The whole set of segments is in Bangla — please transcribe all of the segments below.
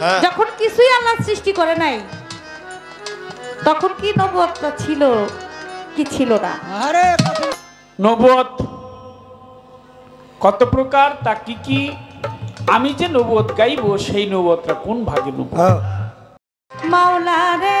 যখন কিছুই আল্লাহ সৃষ্টি করে নাই তখন কি নবুয়তটা ছিল কি ছিল না? আরে নবুয়ত কত প্রকার, তা কি কি? আমি যে নবুয়ত গাইব সেই নবুয়তটা কোন ভাগে নবুয়ত? মাওলা রে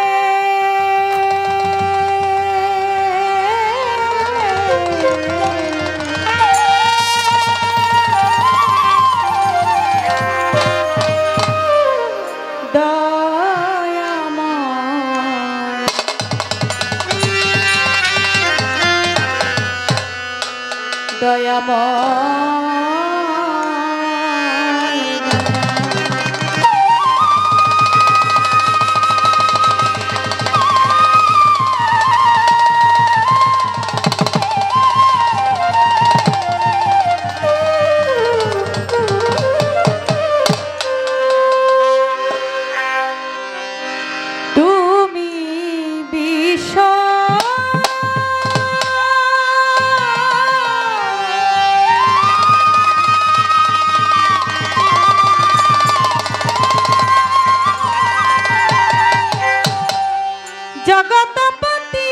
জগৎপতি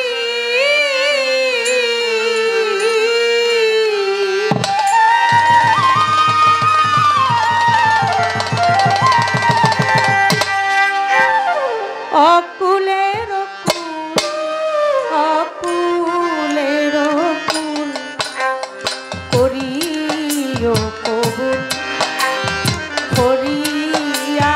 অকুলের অকুলের অকুল করিও কবুল করিয়া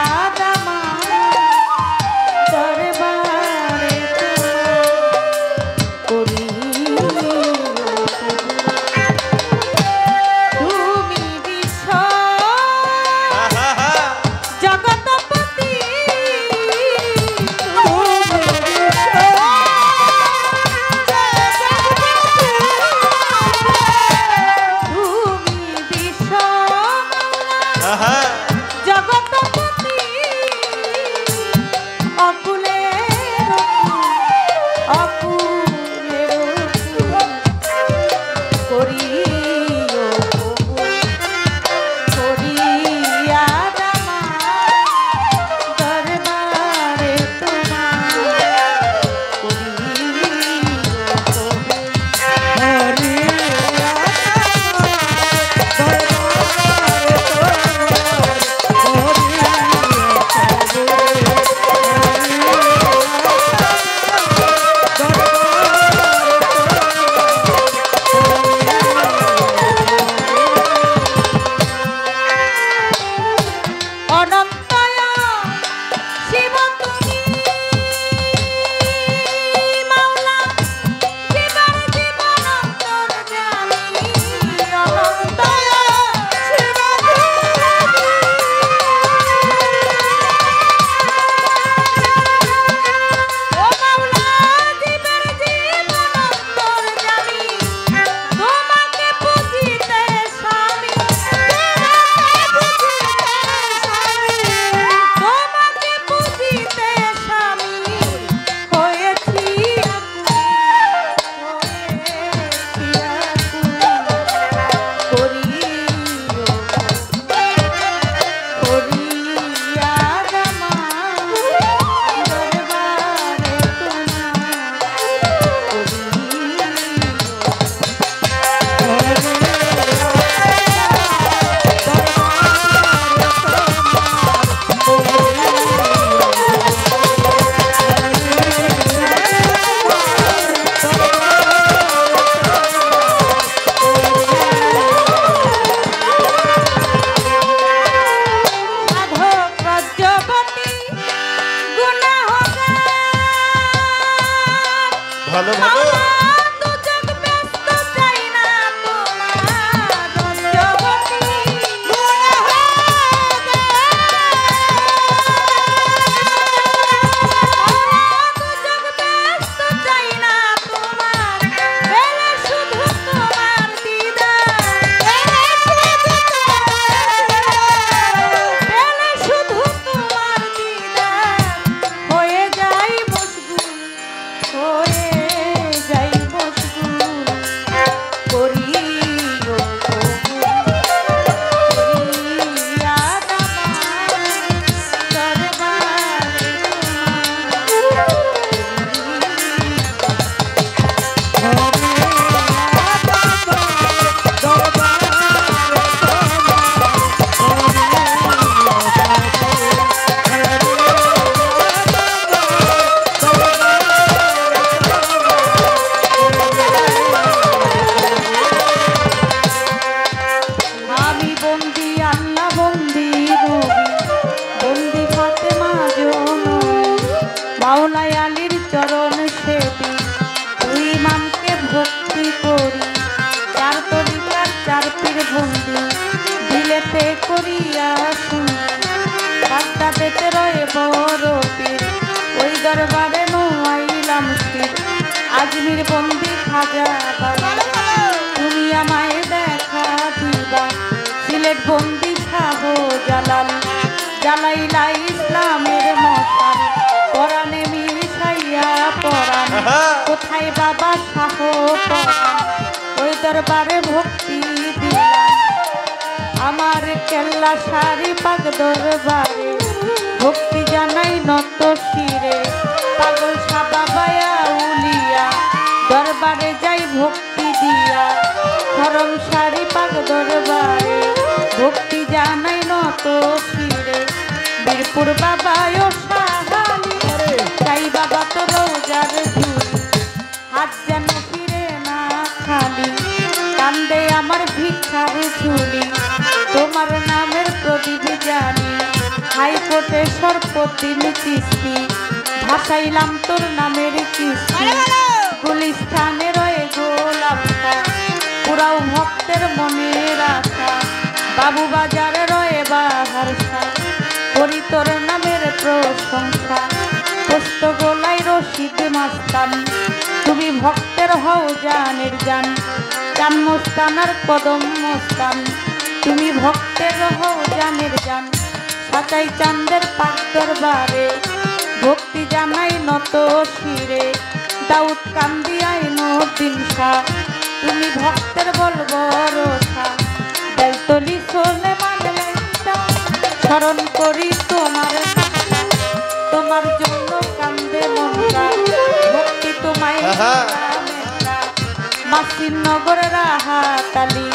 ভালো ভালো বন্দি খাজা বাবা তুমি আমায় দেখা দিবা সিলেট বন্দি শাহ জালাল জ্বালাইলা ইসলামের মশাল পরাণে মিশাইয়া পরাণ কোথায় বাবা শাহ পরাণ ওই দরবারে ভক্তি দিলাম আমার কেল্লা সারি পাক দরবারে ভক্তি জানাই নত শিরে পাগল সাবাবায়া উলিয়া দরবারে যাই ভক্তি দিয়া ধরম সারি পাক দরবারে ভক্তি জানাই নত শিরে বীরপুর বাবা ও সাহালি যাই বাবা তো রোজার ঝুলি হাত যেন ফিরে না খালি কান্দে আমার ভিক্ষার ঝুলি তোমার নামের প্রদীপ জানি হাইকোর্টে সর্বদিন কিস্তি ভাসাইলাম তোর নামের কিস্তি গুলিস্থানে রয়ে গোলাপটা পুরাও ভক্তের মনের আশা বাবু বাজারে রয়ে বাহারসা করি তোর নামের প্রশংসা পোস্ত গোলাই রশিদ মাস্তান তুমি ভক্তের হও জানের জান চান মোস্তানার কদম মোস্তান তুমি ভক্তের হও জানের জান সাচাই চাঁদের পাক দরবারে ভক্তি জানাই নত শিরে দাউদ কান্দিয়াই নদিন শাহ তুমি ভক্তের বলব রোষা বেলতলি সোলে মানলে স্মরণ করি তোমার জন্য কান্দে মনটা ভক্তি তোমায় মাসির নগরের হাতালি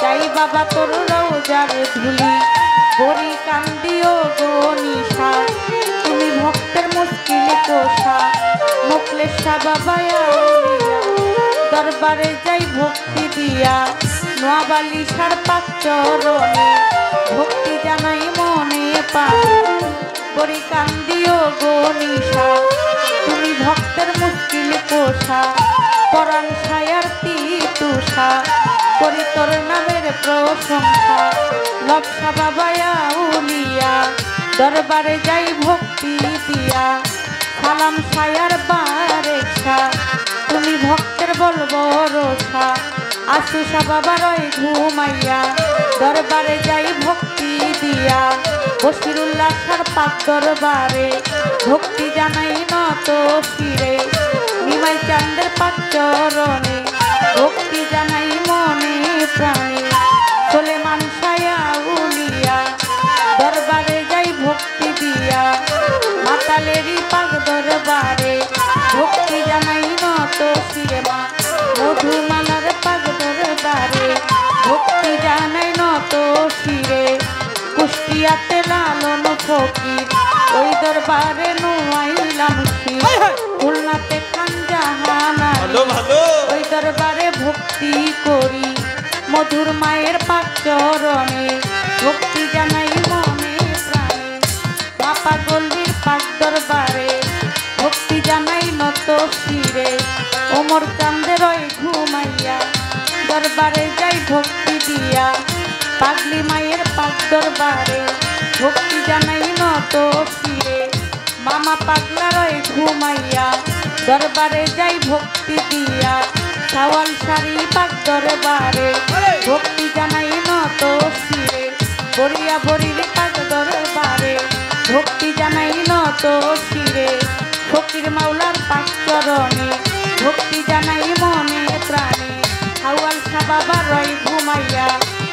চাই বাবা তোর রোজার ধুলি বড়ি কান্দিও গনিশা তুমি ভক্তের মুশকিল কোষা মোকলেশা বাবায়া দরবারে যাই ভক্তি দিয়া নোয়াবালি সার পাক চরণে ভক্তি জানাই মনে পাই বড়ি কান্দিও গনিশা তুমি ভক্তের মুশকিল কোষা পরাণ ছায়ার তিতুষা করি তোর নামের প্রশংসা লক্ষা বাবায়া উলিয়া দরবারে যাই ভক্তি দিয়া সালাম ছায়ার বারেশা তুমি ভক্তের বলব রোষা আশুষা বাবা রয় ঘুমাইয়া দরবারে যাই ভক্তি দিয়া বসিরুল্লাহ সার পাক দরবারে ভক্তি জানাই নত শিরে নিমাই চাঁদের পাক চরণে ভক্তি জানাই মনে প্রাণে চলে মানসায়া উলিয়া দরবারে যাই ভক্তি দিয়া মাতালেরই পাক দরবারে ভক্তি জানাই নত শিরে মা মধুমালার পাক দরবারে ভক্তি জানাই নত শিরে কুষ্টিয়াতে লালন ফকির ওই দরবারে নুয়াইলাম শির খুলনাতে খান জাহানা ওই দরবারে ভক্তি করি মধুর মায়ের পাক চরণে ভক্তি জানাই মনে প্রাণে মা পাগলির পাক দরবারে ভক্তি জানাই নত শিরে ওমর চাঁদের ওই ঘুমাইয়া দরবারে যাই ভক্তি দিয়া পাগলি মায়ের পাক দরবারে ভক্তি জানাই নত শিরে মামা পাগলার ওই ঘুমাইয়া দরবারে যাই ভক্তি দিয়া সাওয়াল শাড়ি পাক দরবারে ভক্তি জানাই নত শিরে বরিয়া বরির পাক দরবারে ভক্তি জানাই নত শিরে ফকির মাওলার পাক চরণে ভক্তি জানাই মনে প্রাণে হাওয়াল শাহ বাবা রয় ঘুমাইয়া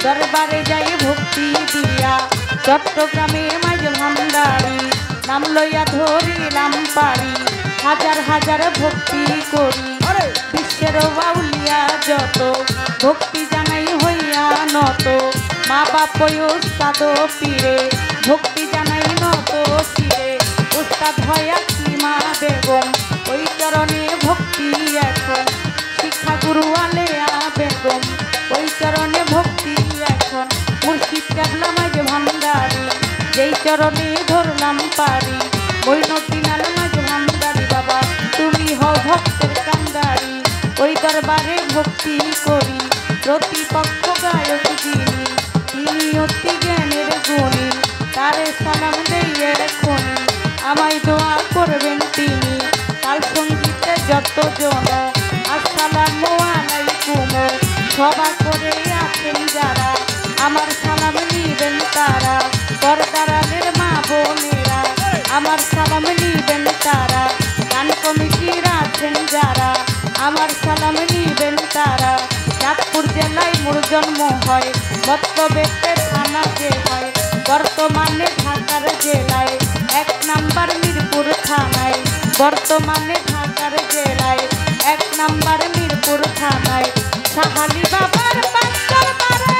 দরবারে যাই ভক্তি দিয়া চট্টগ্রামে মাঝ ভান্ডারি নাম লইয়া ধরিলাম পারি হাজার হাজার ভক্তি করি বিশ্বের বাউলিয়া যত ভক্তি জানাই হইয়া নত মা বাপ উস্তাদ পীরে ভক্তি জানাই নত শিরে উস্তাদ হইয়া মা বেগম ওই চরণে ভক্তি এখন শিক্ষা গুরু আলেয়া বেগম ওই চরণে ভক্তি এখন মুর্শিদ কেবলা মাঝ ভান্ডারি যেই চরণে ধরলাম পারি মইনুদ্দিন আল মাঝ ভান্ডারি বাবা তুমি হও ভক্তের কান্দারি ওই দরবারে ভক্তি করি প্রতিপক্ষ গায়ক যিনি তিনি অতি জ্ঞানের গুণী তারে সালাম দিয়ে খুনি আমায় দোয়া করবেন তিনি কাল সঙ্গীতে যত জন তারা, পর্দারালের মা বোনেরা আমার সালাম নিবেন তারা, গান কমিটির আছেন যারা আমার সালাম নিবেন তারা। চাঁদপুর জেলায় মোর জন্ম হয়, মতলবেতে থানা যে হয়, বর্তমানে ঢাকার জেলায় 1 নাম্বার মিরপুর থানায়, বর্তমানে ঢাকার জেলায় 1 নাম্বার মিরপুর থানায়। সাহালি বাবার পাঁচটার বারে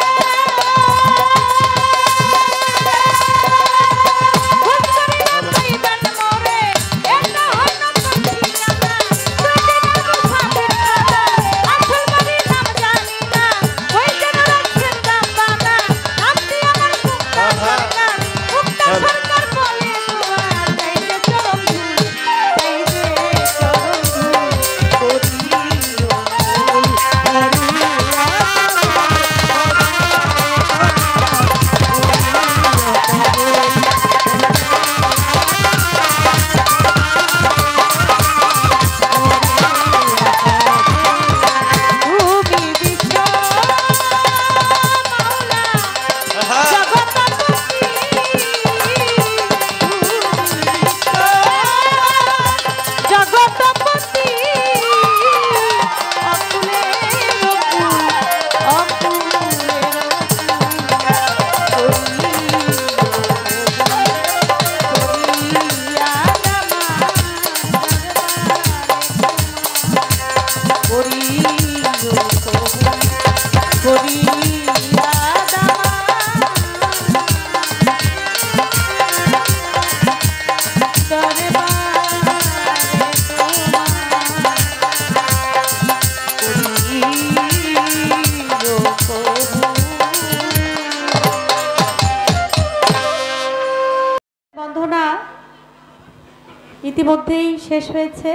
ইতিমধ্যেই শেষ হয়েছে।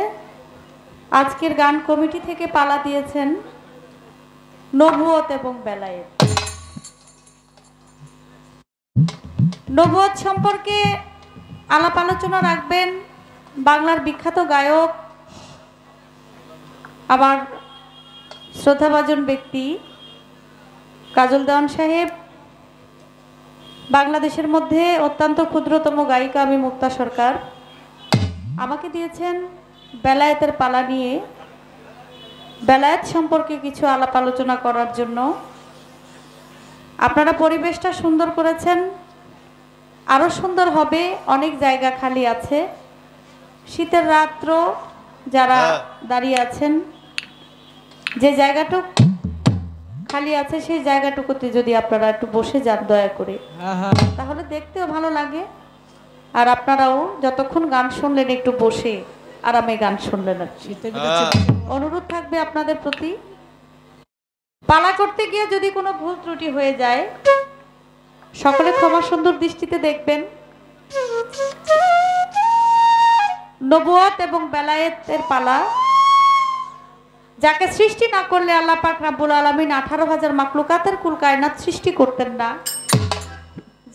আজকের গান কমিটি থেকে পালা দিয়েছেন নবুয়ত এবং বেলায়েত। নবুয়ত সম্পর্কে আলাপ আলোচনা রাখবেন বাংলার বিখ্যাত গায়ক, আমার শ্রদ্ধাভাজন ব্যক্তি কাজল দেওয়ান সাহেব। বাংলাদেশের মধ্যে অত্যন্ত ক্ষুদ্রতম গায়িকা আমি মুক্তা সরকার। আমাকে দিয়েছেন বেলায়েতের পালা নিয়ে বেলায়েত সম্পর্কে কিছু আলাপ আলোচনা করার জন্য। আপনারা পরিবেশটা সুন্দর করেছেন, আরও সুন্দর হবে। অনেক জায়গা খালি আছে, শীতের রাত্র যারা দাঁড়িয়ে আছেন, যে জায়গাটুক খালি আছে সেই জায়গাটুকুতে যদি আপনারা একটু বসে যান দয়া করে, তাহলে দেখতেও ভালো লাগে। আর আপনারাও যতক্ষণ গান শুনলেন একটু বসে আরামে গান শুনলেন। অনুরোধ থাকবে আপনাদের প্রতি, পালা করতে গিয়ে যদি কোনো ভুল ত্রুটি হয়ে যায় সকলে ক্ষমা সুন্দর দৃষ্টিতে দেখবেন। নবুয়ত এবং বেলায়েতের পালা, যাকে সৃষ্টি না করলে আল্লাহ পাক রাব্বুল আলামিন 18,000 মাখলুকাতের কুল কায়নাত সৃষ্টি করতেন না,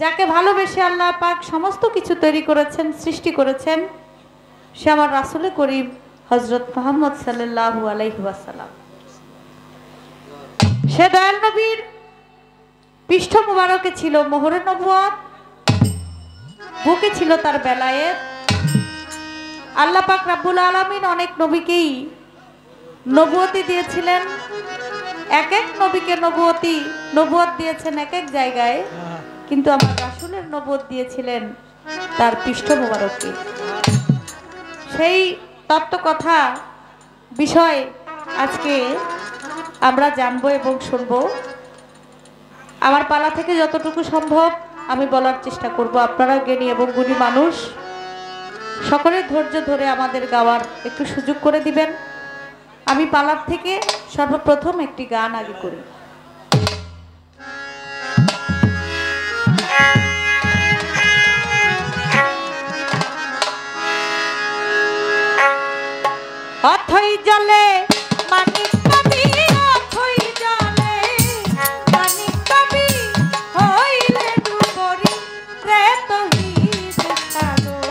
যাকে ভালোবেসে আল্লাহ পাক সমস্ত কিছু তৈরি করেছেন, সৃষ্টি করেছেন, সে আমার রাসূল করিম হযরত মুহাম্মদ সাল্লাল্লাহু আলাইহি ওয়াসাল্লাম। সে দয়াল নবীর পৃষ্ঠ মুবারকে ছিল মোহরে নবুয়ত, বুকে ছিল তার বেলায়েত। আল্লাহ পাক রাব্বুল আলামিন অনেক নবীকেই নবুয়তি দিয়েছিলেন, এক এক নবীকে নবুয়ত দিয়েছেন এক এক জায়গায়, কিন্তু আমার রাসূলের নবুয়ত দিয়েছিলেন তার পৃষ্ঠ মুবারকে। সেই তত্ত্ব কথা বিষয় আজকে আমরা জানবো এবং শুনবো। আমার পালা থেকে যতটুকু সম্ভব আমি বলার চেষ্টা করব। আপনারা জ্ঞানী এবং গুণী মানুষ, সকলের ধৈর্য ধরে আমাদের গাওয়ার একটু সুযোগ করে দিবেন। আমি পালার থেকে সর্বপ্রথম একটি গান আগে করি। অথই জলে মানিক কবি, অথই জলে মানিক কবি, হইলে ডুবরি রে তহিদ সাগর,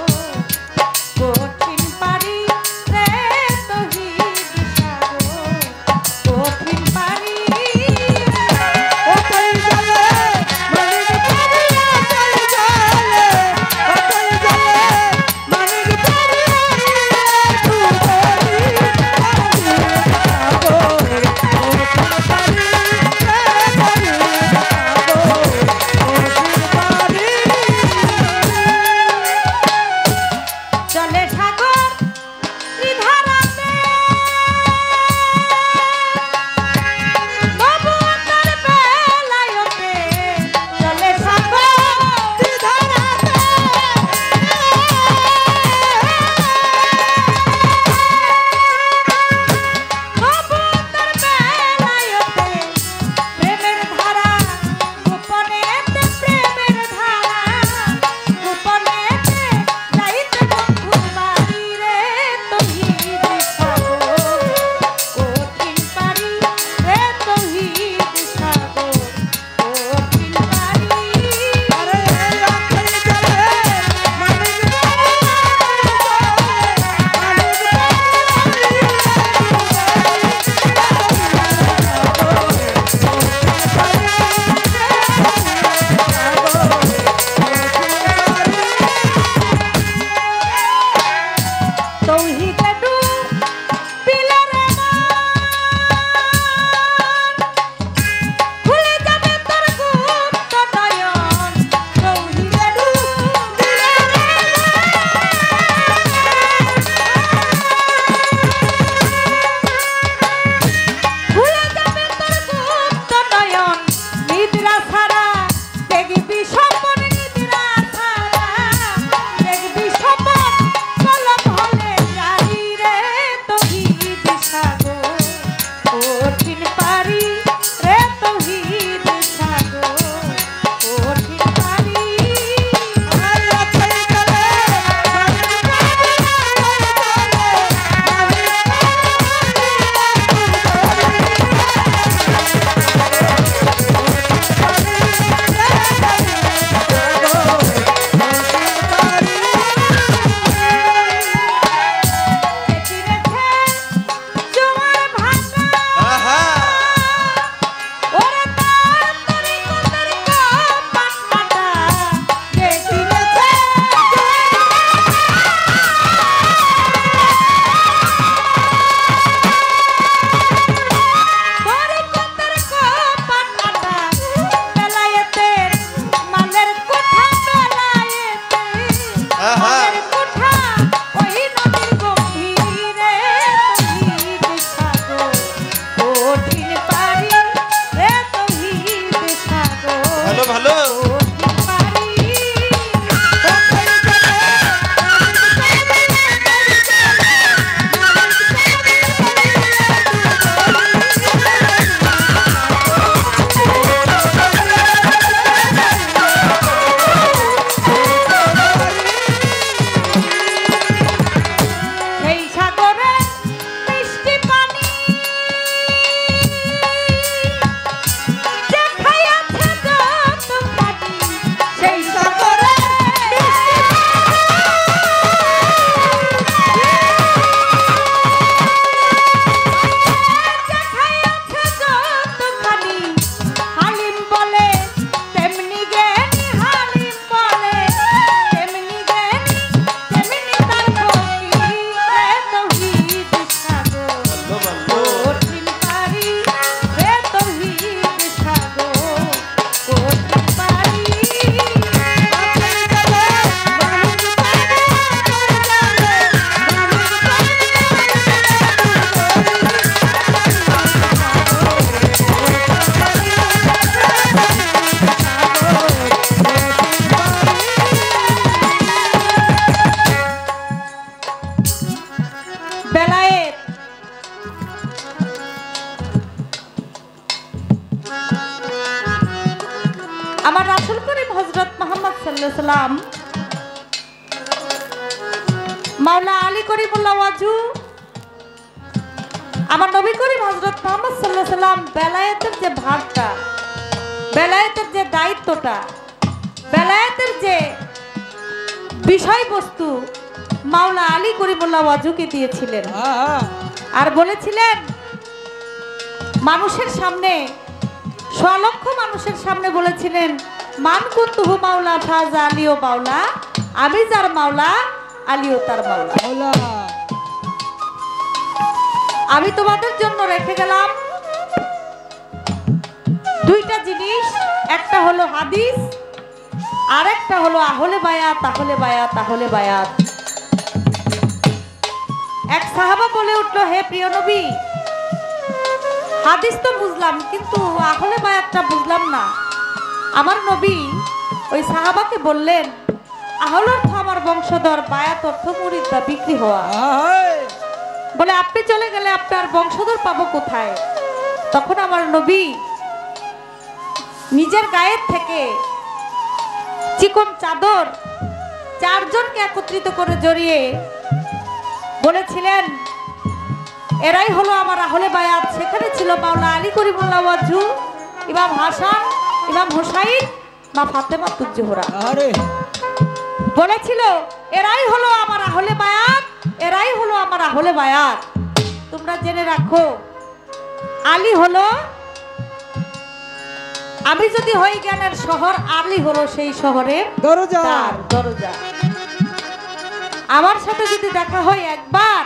কঠিন পারি রে তহিদ সাগর, কঠিন পারি। অথই জলে মানিক কবি, সাল্লাম মাওলা আলী করিমুল্লাহ ওয়াজু আমার নবী করিম হযরত মুহাম্মদ সাল্লাল্লাহু আলাইহি সাল্লাম বেলায়েতের যে ভারটা, বেলায়েতের যে দায়িত্বটা, বেলায়েতের যে বিষয়বস্তু মাওলা আলী করিমুল্লাহ ওয়াজুকে দিয়েছিলেন আর বলেছিলেন মানুষের সামনে, স্বলক্ষ মানুষের সামনে বলেছিলেন মান কুনতুহু মাওলা ফাজা আলীও মাওলা, আমি যার মাওলা আলীও তার মাওলা। আমি তোমাদের জন্য রেখে গেলাম দুইটা জিনিস, একটা হলো হাদিস আর একটা হলো আহলে বায়াত, আহলে বায়াত, আহলে বায়াত। এক সাহাবা বলে উঠলো, হে প্রিয় নবী, হাদিস তো বুঝলাম কিন্তু আহলে বায়াতটা বুঝলাম না। আমার নবী ওই সাহাবাকে বললেন, আহল অর্থ আমার বংশধর, বায়াত অর্থ মুরিদ বা বিক্রি হওয়া। বলে আপনি চলে গেলে আপনার বংশধর পাবো কোথায়? তখন আমার নবী নিজের গায়ের থেকে চিকন চাদর চারজনকে একত্রিত করে জড়িয়ে বলেছিলেন, এরাই হলো আমার আহলে বায়াত। সেখানে ছিল মাওলা আলী করিমুল্লাহ ওয়াজু, ইমাম হাসান, ইমাম হুসাইন, মা ফাতেমা তুজ-জোহরা। বলেছিল এরাই হলো আমার আহলে বায়াত, এরাই হলো আমার আহলে বায়াত। তোমরা জেনে রাখো, আলী হলো, আমি যদি হই জ্ঞানের শহর, আলী হলো সেই শহরের দরজা। আমার সাথে যদি দেখা হয় একবার,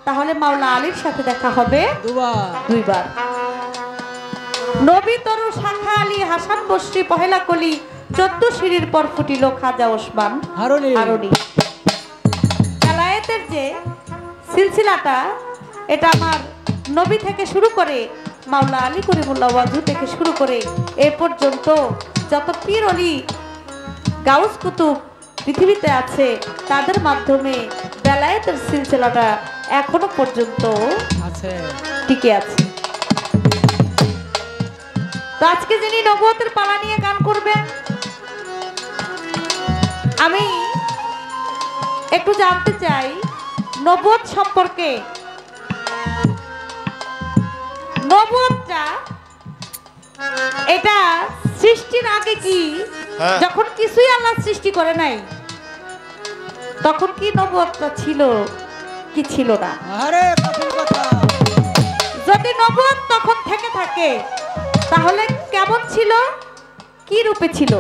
তাহলে মাওলা আলীর সাথে দেখা হবে দুইবার। নবী তরু শাখা আলী হাসান বসরি পহেলা কলি 14 সিঁড়ির পর ফুটিল খাজা ওসমান হারুনি। বেলায়েতের যে সিলসিলাটা, এটা আমার নবী থেকে শুরু করে মাওলা আলী করিমুল্লাহ ওয়াজু থেকে শুরু করে এ পর্যন্ত যত পীর অলি গাউস কুতুব পৃথিবীতে আছে, তাদের মাধ্যমে বেলায়েতের সিলসিলাটা এখনো পর্যন্ত টিকে আছে। তো আজকে যিনি নবুয়তের পালা নিয়ে গান করবেন, আমি একটু জানতে চাই নবুয়ত সম্পর্কে। নবুয়তটা এটা সৃষ্টির আগে কি, যখন কিছুই আল্লাহ সৃষ্টি করে নাই, তখন কি নবুয়তটা ছিল কি ছিল না? যদি নবুয়ত তখন থেকে থাকে, তাহলে কেমন ছিল, কি রূপে ছিল?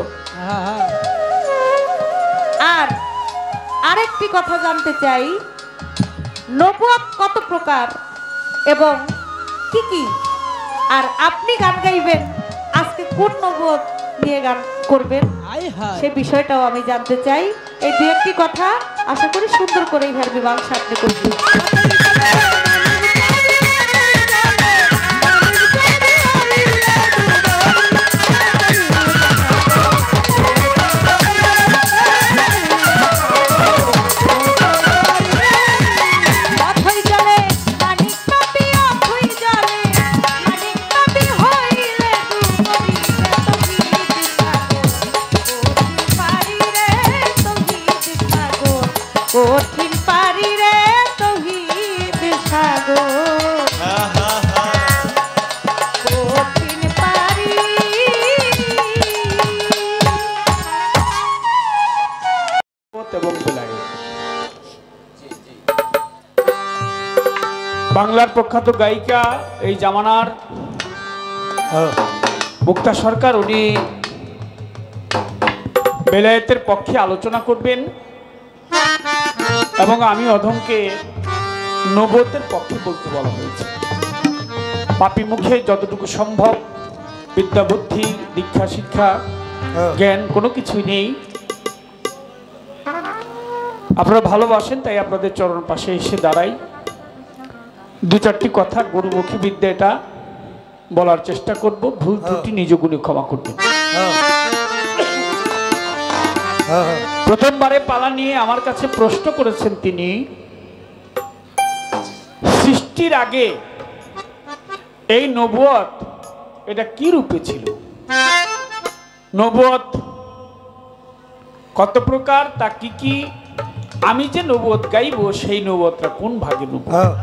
আর আরেকটি কথা জানতে চাই, নবুয়ত কত প্রকার এবং কি কি? আর আপনি গান গাইবেন, আজকে কোন নবুয়ত নিয়ে গান করবেন, সে বিষয়টাও আমি জানতে চাই। এই দু একটি কথা আশা করি সুন্দর করে ইহার বিভাগ সামনে করবেন। কঠিন পারি রে তৌহিদ সাগর, কঠিন পারি। এবং বেলায়েত বাংলার প্রখ্যাত গায়িকা, এই জামানার মুক্তা সরকার, উনি বেলায়েতের পক্ষে আলোচনা করবেন এবং আমি অধমকে নবুয়তের পক্ষে বলতে বলা হয়েছে। পাপি মুখে যতটুকু সম্ভব বিদ্যা বুদ্ধি দীক্ষা শিক্ষা জ্ঞান কোনো কিছুই নেই। আপনারা ভালোবাসেন তাই আপনাদের চরণ পাশে এসে দাঁড়াই, দু চারটি কথা গুরুমুখী বিদ্যা এটা বলার চেষ্টা করব। ভুল ত্রুটি নিজ গুণে ক্ষমা করবেন। প্রথমবারে পালা নিয়ে আমার কাছে প্রশ্ন করেছেন তিনি, সৃষ্টির আগে এই নবুয়ত এটা কি রূপে ছিল? নবুয়ত কত প্রকার, তা কি কি, আমি যে নবুয়ত গাইব সেই নবুয়তটা কোন ভাগে নবুয়ত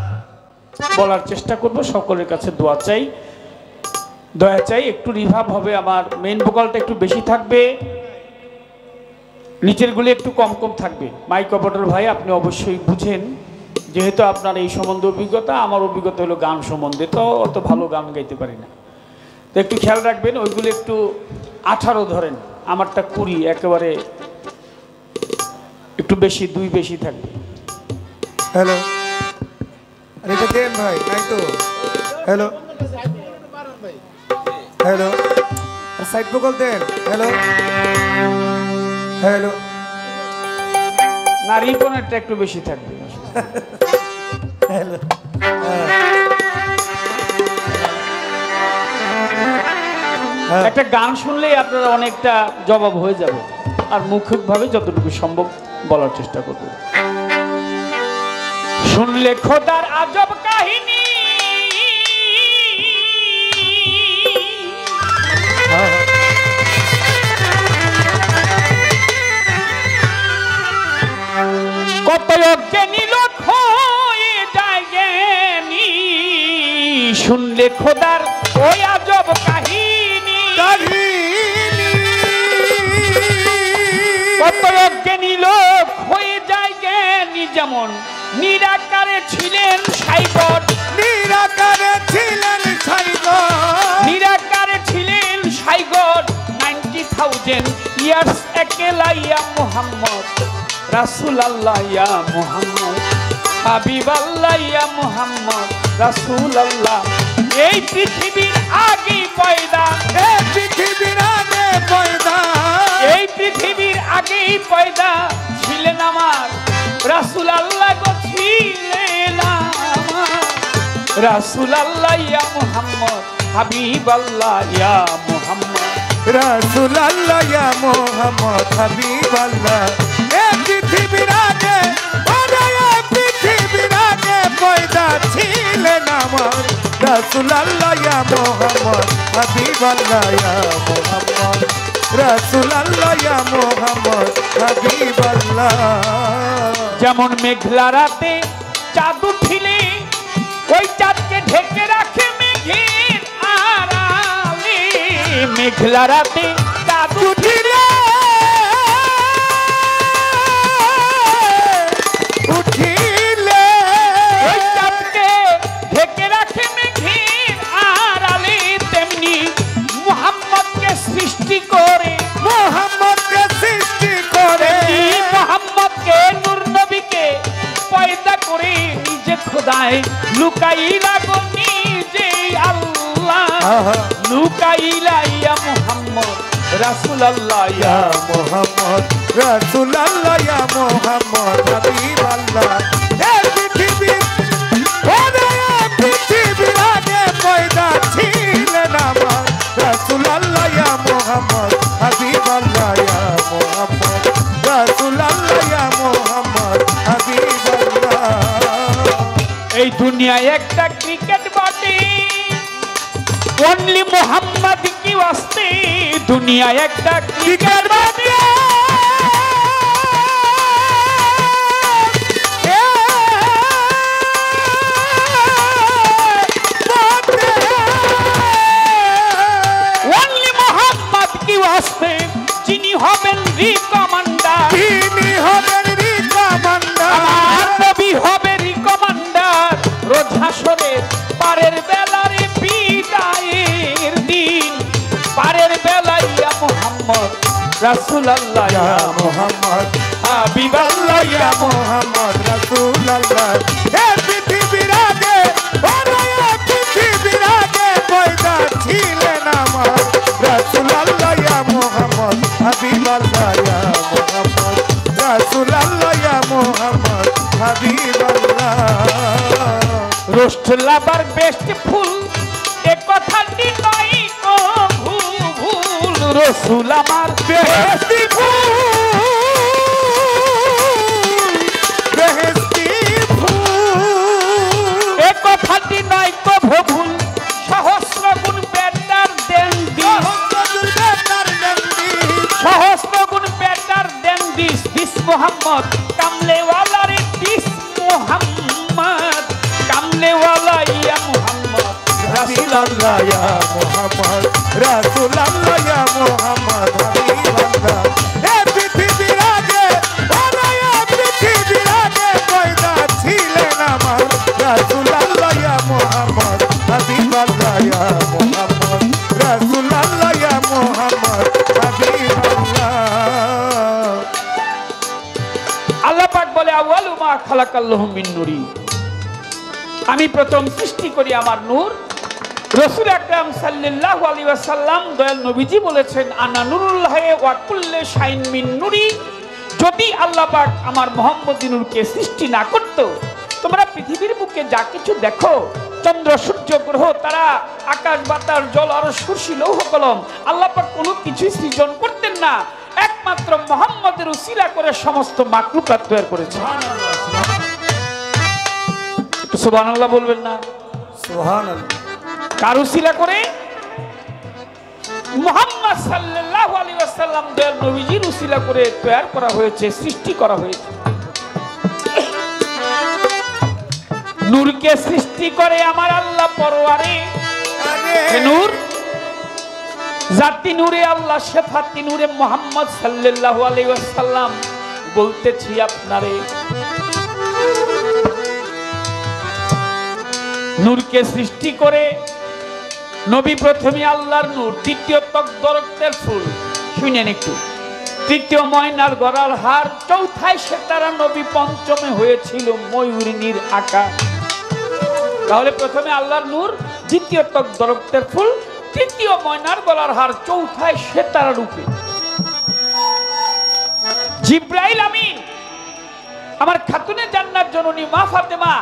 বলার চেষ্টা করব। সকলের কাছে দোয়া চাই, দয়া চাই। একটু রিভাব হবে, আমার মেইন ভোকালটা একটু বেশি থাকবে, নিচের গুলি একটু কম কম থাকবে। মাইক অপারেটর ভাই, আপনি অবশ্যই বুঝেন, যেহেতু আপনার এই সম্বন্ধে অভিজ্ঞতা, আমার অভিজ্ঞতা হলো গান সম্বন্ধে, তো অত ভালো গান গাইতে পারি না, তো একটু খেয়াল রাখবেন। ওইগুলো একটু 18 ধরেন, আমারটা 20, একেবারে একটু বেশি, 2 বেশি থাকবে। হ্যালো, এটা দেন ভাই, নাই তো। হ্যালো হ্যালো, সাইড ভোকাল দেন। হ্যালো হ্যালো, না, রিপনেরটা একটু বেশি থাকবে। হ্যালো। একটা গান শুনলেই আপনারা অনেকটা জবাব হয়ে যাবে, আর মৌখিকভাবে যতটুকু সম্ভব বলার চেষ্টা করব। শুনলে খোদার আজব কাহিনী, কত অজ্ঞানী লোক হয়ে যায় জ্ঞানী। শুনলে খোদার ওই আজব কাহিনী, কত অজ্ঞানী লোক হয়ে যায় জ্ঞানী। যেমন নিরাকারে ছিলেন সাইগর, নিরাকারে ছিলেন সাইগর, নিরাকারে ছিলেন সাইগর। 90,000 ইয়ার্স একেলা ইয়া মুহাম্মদ রাসূলুল্লাহ ইয়া মুহাম্মদ হাবিবাল্লাহ ইয়া মুহাম্মদ রাসূলুল্লাহ। এই পৃথিবীর আগে পয়দা, এই পৃথিবীর আগে পয়দা, এই পৃথিবীর আগেই পয়দা ছিলেন আমার রাসূলুল্লাহ গো, ছিলেন আমার রাসূলুল্লাহ ইয়া মুহাম্মদ হাবিবাল্লাহ ইয়া মুহাম্মদ রাসূলুল্লাহ ইয়া মুহাম্মদ হাবিবাল্লাহ। এই পৃথিবীর আগে, এই পৃথিবীর আগে পয়দা ছিলেন আমার রাসূলুল্লাহ ইয়া মুহাম্মদ হাবিবাল্লাহ ইয়া মুহাম্মদ রাসূলুল্লাহ ইয়া মুহাম্মদ হাবিবাল্লাহ। যেমন মেঘলা রাতে চাঁদ উঠিলে ওই চাঁদকে ঢেকে রাখে মেঘের আড়ালে। মেঘলা রাতে চাঁদ উঠিলে, উঠিলে ওই চাঁদকে ঢেকে রাখে মেঘের আড়ালে। তেমনি মুহাম্মদকে সৃষ্টি করে, মুহাম্মদকে সৃষ্টি করে, মুহাম্মদকে নূর নবীকে পয়দা করে নিজে খোদায় লুকাইলা গো নিজে আল্লাহ। লুকাইলা ইয়া মুহাম্মদ রাসূলুল্লাহ ইয়া মুহাম্মদ রাসূলুল্লাহ ইয়া মুহাম্মদ হাবিবাল্লাহ। এই পৃথিবীর, এই পৃথিবীর আগে পয়দা ছিলেন আমার রাসূলুল্লাহ ইয়া মুহাম্মদ হাবিবাল্লাহ ইয়া মুহাম্মদ রাসূলুল্লাহ ইয়া মুহাম্মদ হাবিবাল্লাহ। এই দুনিয়ায় একটা ক্রিকেট বটে, অনলি মোহাম্মদ কি ওয়াস্তে। দুনিয়ায় একটা ক্রিকেট বটে, অনলি মোহাম্মদ কি ওয়াস্তে। যিনি হবেন রিকমান্ডার, তিনি হবেন রিকমান্ডার, আমার নবী হবে রিকমান্ডার। রোজ হাসরের পারের বেলার বিদায়ের দিন, পারের বেলায় ইয়া মুহাম্মদ রাসূলুল্লাহ ইয়া মুহাম্মদ হাবিবাল্লাহ ইয়া মুহাম্মদ রাসূলুল্লাহ। এই পৃথিবীর আগে, এই পৃথিবীর আগে পয়দা ছিলেন আমার রাসূলুল্লাহ ইয়া মুহাম্মদ হাবিবাল্লাহ ইয়া মুহাম্মদ রাসূলুল্লাহ ইয়া মুহাম্মদ হাবিবাল্লাহ। রোস্ট লাভার বেস্ট ফুল, এ কথাটি নয় কো ভুল। রসুল আমার বেহেশতি ফুল, বেহেশতি ফুল, এ কথাটি নয় কো ভুল। সহস্র গুণ বেটার দেন দিন, সহস্র গুণ বেটার দেন রাসূলুল্লাহ ইয়া মুহাম্মদ রাসূলুল্লাহ ইয়া মুহাম্মদ হাবিবাল্লাহ এ পৃথিবীর আগে ওরা পৃথিবীর আগে পয়দা ছিলেন আমার রাসূলুল্লাহ ইয়া মুহাম্মদ হাবিবাল্লাহ ইয়া মুহাম্মদ রাসূলুল্লাহ ইয়া মুহাম্মদ হাবিবাল্লাহ। আল্লাহ পাক বলে আউয়ালু মা খালাকাল্লাহু মিন নূরি, আমি প্রথম সৃষ্টি করি আমার নূর। রাসূল আকরাম সাল্লাল্লাহু আলাইহি ওয়াসাল্লাম দয়াল নবীজি বলেছেন আনা নূরুল্লাহ ওয়া কুল্লু শাইইন মিন নূরি, যদি আল্লাহ পাক আমার মুহাম্মদী নূরকে সৃষ্টি না করত, তোমরা পৃথিবীর বুকে যা কিছু দেখো, চন্দ্র সূর্য গ্রহ তারা আকাশ বাতাস জল আর সূর্যি লৌহ কলম, আল্লাহ পাক কোনো কিছু সৃজন করতেন না, একমাত্র মুহাম্মদের উসিলা করে সমস্ত মাখলুকাত তৈরি করেছেন। সুবহানাল্লাহ বলবেন না? সুবহানাল্লাহ। কার উসিলা করে? মুহাম্মদ সাল্লাল্লাহু আলাইহি ওয়াসাল্লাম দয়াল নবীজির উসিলা করে তৈরি করা হয়েছে, সৃষ্টি করা হয়েছে। নূরকে সৃষ্টি করে আমার আল্লাহ পরওয়ারে নূর, জাতি নূরে আল্লাহ, শেফাতি নূরে মুহাম্মদ সাল্লাল্লাহু আলাইহি ওয়াসাল্লাম। বলতেছি আপনারে, নূরকে সৃষ্টি করে নবী প্রথমে আল্লাহর নূর, দ্বিতীয় তকদরতের ফুল, শুনেন একটু, তৃতীয় ময়নার গলার হার, চৌথায় সেতারা নবী, পঞ্চমে হয়েছিল ময়ূরিনীর আকার। তাহলে প্রথমে আল্লাহর নূর, দ্বিতীয় তকদরতের ফুল, তৃতীয় ময়নার গলার হার, চৌথায় সেতারা রূপে। জিব্রাইল আমিন আমার খাতুনে জান্নাত জননী মা ফাতেমা,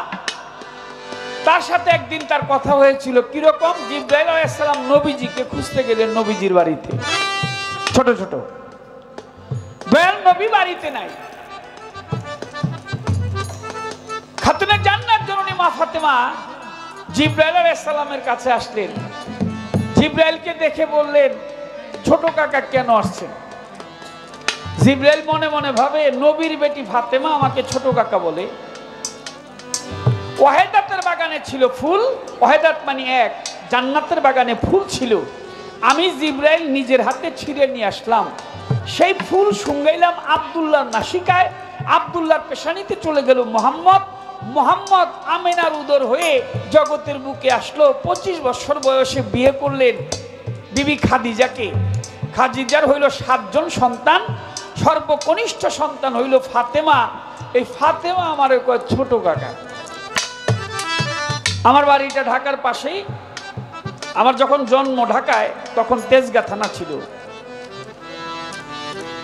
তার সাথে একদিন তার কথা হয়েছিল। কিরকম? জিব্রাইল আলাইহিস সালাম নবীজিকে খুঁজতে গেলেন নবীজির বাড়িতে, ছোট ছোট, দয়াল নবী বাড়িতে নাই। খাতুনে জান্নাত জননী মা ফাতেমা জিব্রাইল আলাইহিস সালামের কাছে আসলেন। জিব্রাইলকে দেখে বললেন, ছোট কাকা কেন আসছেন? জিব্রাইল মনে মনে ভাবে, নবীর বেটি ফাতেমা আমাকে ছোট কাকা বলে। ওয়াহেদাতের বাগানে ছিল ফুল, ওয়াহেদাত মানে এক, জান্নাতের বাগানে ফুল ছিল। আমি জিব্রাইল নিজের হাতে ছিঁড়ে নিয়ে আসলাম, সেই ফুল শুঙ্গাইলাম আব্দুল্লাহর নাসিকায়, আব্দুল্লাহর পেশানিতে চলে গেল মোহাম্মদ। মোহাম্মদ আমিনার উদর হয়ে জগতের বুকে আসলো। 25 বছর বয়সে বিয়ে করলেন বিবি খাদিজাকে। খাদিজার হইল 7 জন সন্তান, সর্বকনিষ্ঠ সন্তান হইল ফাতেমা। এই ফাতেমা আমার ছোট কাকা। আমার বাড়িটা ঢাকার পাশেই। আমার যখন জন্ম ঢাকায়, তখন তেজগাঁ থানা ছিল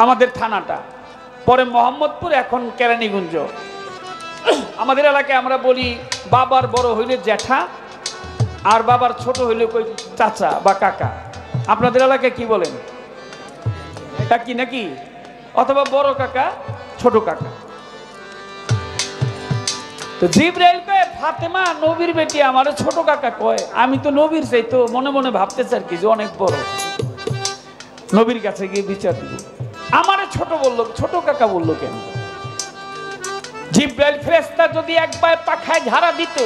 আমাদের থানাটা, পরে মোহাম্মদপুর, এখন কেরানীগঞ্জ। আমাদের এলাকায় আমরা বলি বাবার বড় হইলে জ্যাঠা, আর বাবার ছোট হইলে কই চাচা বা কাকা। আপনাদের এলাকায় কি বলেন? একই নাকি? অথবা বড় কাকা, ছোট কাকা। তো জিব্রাইল কয়, ফাতেমা নবীর বেটি আমারে ছোট কাকা কয়। আমি তো নবীর চাই, তো মনে মনে ভাবতেছি আর কি যে অনেক বড়, নবীর কাছে গিয়ে বিচার দিব। আমারে ছোট বললো, ছোট কাকা বললো কেন? জিব্রাইল ফেরেশতা যদি একবার পাখায় ঝাড়া দিত,